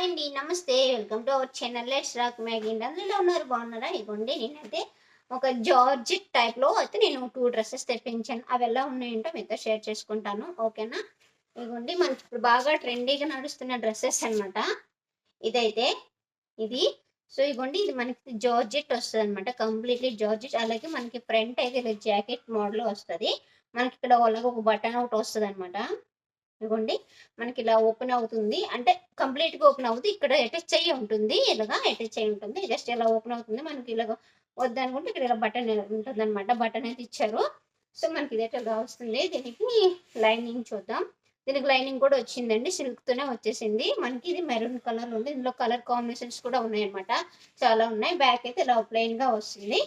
అండి. నమస్తే. Welcome to our channel let's rock Maggi. అందులో ఉన్నారు బాగున్నారా? ఇగోండి నేనైతే ఒక జార్జెట్ టైప్‌లో అయితే నేను 2 డ్రెసెస్ తెప్పించాను. అవి ఎలా ఉన్నాయేంటో మీతో షేర్ చేసుకుంటాను. ఓకేనా? ఇగోండి మనకి ఇప్పుడు బాగా ట్రెండీగా నడుస్తున్న డ్రెసెస్ అన్నమాట. ఇదైతే ఇది. సో, ఇగోండి ఇది మనకి జార్జెట్ వస్తదనమాట. Completely georgette. అలాగే మనకి ఫ్రంట్ అయితే ఇలా జాకెట్ మోడల్‌లో వస్తది. మనకిక్కడ అలాగే ఒక బటన్ ఒకటి వస్తదనమాట. ఇదిగోండి మనకిలా ఓపెన్ అవుతుంది. అంటే కంప్లీట్‌గా ఓపెన్ అవ్వదు. ఇక్కడ అటాచ్ అయ్యి ఉంటుంది. ఇలాగా అటాచ్ అయ్యి ఉంటుంది. జస్ట్ ఇలా ఓపెన్ అవుతుంది. మనకి ఇలాగ వద్దనుకుంటే ఇక్కడ ఇలా బటన్ ఉంటుందనమాట. బటన్ అయితే ఇచ్చారు. సో, మనకి ఇదైతే ఇలా వస్తుంది. దీనికి లైనింగ్ చూద్దాం. దీనికి లైనింగ్ కూడా వచ్చిందండి. సిల్క్‌తోనే వచ్చేసింది. మనకి ఇది మెరూన్ కలర్ ఉంది. ఇందులో కలర్ కాంబినేషన్స్ కూడా ఉన్నాయన్నమాట. చాలా ఉన్నాయి. బ్యాక్ అయితే ఇలా ప్లెయిన్‌గా వస్తుంది.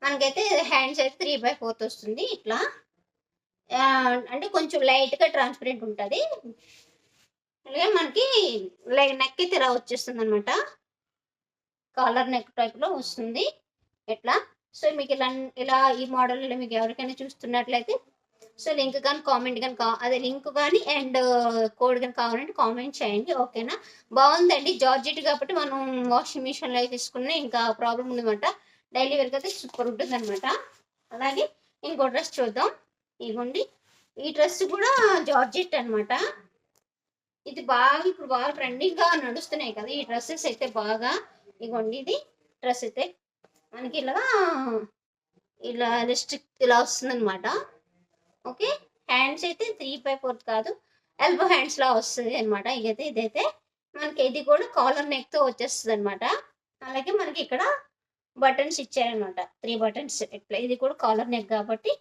మనకైతే హ్యాండ్స్ అయితే 3/4 వస్తుంది. ఇట్లా అంటే కొంచెం లైట్‌గా ట్రాన్స్‌పరెంట్ ఉంటది. అలాగే మనకి నెక్ అయితే ఇలా వచ్చేస్తుందనమాట. కాలర్ నెక్ టైప్‌లో వస్తుంది. ఇట్లా. సో, మీకు ఇలా ఈ మోడల్‌లో మీకు ఎవరికైనా చూస్తున్నట్లయితే సో, లింక్ గాని, కామెంట్ గాని అదే లింక్ గాని అండ్ కోడ్ గాని కావాలంటే కామెంట్ చేయండి. ఓకేనా? బావుందండి. జార్జెట్ కాబట్టి మనం వాషింగ్ మిషన్‌లో తీసుకున్న ఇంకా ప్రాబ్లమ్ ఉండదనమాట. డైలీ వేర్‌కైతే సూపర్ ఉంటుందనమాట. అలాగే ఇంకో డ్రెస్ చూద్దాం. ఇగోండి. ఈ డ్రెస్ కూడా జార్జెట్ అనమాట. ఇది ఇప్పుడు బాగా ట్రెండింగ్‌గా నడుస్తున్నాయి కదా! ఈ డ్రెసెస్ అయితే బాగా. ఇగోండి ఇది డ్రెస్ అయితే మనకి ఇలా రిస్ట్రిక్ట్ ఇలా వస్తుందనమాట. ఓకే. హ్యాండ్స్ అయితే 3/4 కాదు. ఎల్బో హ్యాండ్స్‌లా వస్తది అనమాట. ఇదైతే మనకి ఇది కూడా కాలర్ నెక్‌తో వచ్చేస్తదనమాట. అలాగే మనకి ఇక్కడ బటన్స్ ఇచ్చారనమాట. 3 బటన్స్ ఇట్లా. ఇది కూడా కాలర్ నెక్ కాబట్టి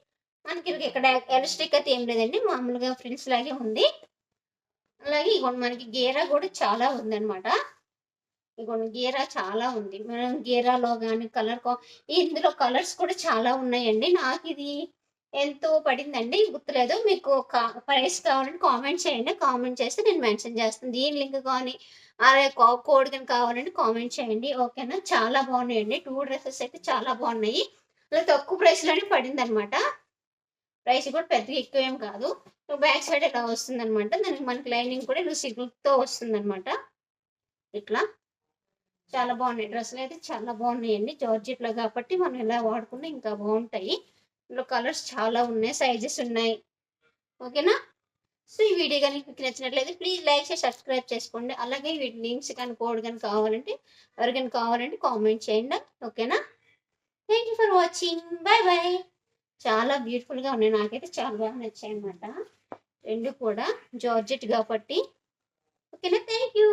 మనకి ఇక్కడ ఎలాస్టిక్ అయితే ఏం లేదండి. మామూలుగా ఫ్రిల్స్ లాగే ఉంది. అలాగే ఇగోండి మనకి గేరా కూడా చాలా ఉందనమాట. ఇగోండి గేరా చాలా ఉంది. మనం గేరాలో గాని ఇందులో కలర్స్ కూడా చాలా ఉన్నాయండి. నాకిది ఎంతో పడిందండి గుర్తులేదు. మీకు ప్రైస్ కావాలంటే కామెంట్ చేయండి. కామెంట్ చేస్తే నేను మెన్షన్ చేస్తాను. దీని లింక్ కానీ అదే కోడ్ గాని కావాలంటే కామెంట్ చేయండి. ఓకేనా? చాలా బాగున్నాయండి. 2 డ్రెసెస్ అయితే చాలా బాగున్నాయి. అలా తక్కువ ప్రైస్‌లోనే పడిందనమాట. ప్రైస్ కూడా పెద్దగా ఎక్కువేం కాదు. బ్యాక్ సైడ్ ఇలా వస్తుందనమాట. దానికి మనకి లైనింగ్ కూడా ఇలా సిల్క్‌తో వస్తుందనమాట. ఇట్లా. చాలా బాగున్నాయి. డ్రెస్సులయితే చాలా బాగున్నాయండి. జార్జెట్‌లో కాబట్టి మనం ఇలా వాడుకున్న ఇంకా బావుంటాయి. ఇందులో కలర్స్ చాలా ఉన్నాయి. సైజెస్ ఉన్నాయి. ఓకేనా? సో, ఈ వీడియో గాని మీకు నచ్చినట్లయితే ప్లీజ్ లైక్ చేసి సబ్స్క్రైబ్ చేసుకోండి. అలాగే వీటి లింక్స్ కానీ, కోడ్ గాని కావాలంటే ఎవరికైనా కావాలంటే కామెంట్ చేయండి. ఓకేనా? Thank you for watching. By by. చాలా బ్యూటిఫుల్‌గా ఉన్నాయి. నాకైతే చాలా బాగా నచ్చాయన్నమాట. 2 కూడా జార్జెట్ కాబట్టి. ఓకేనా? Thank you.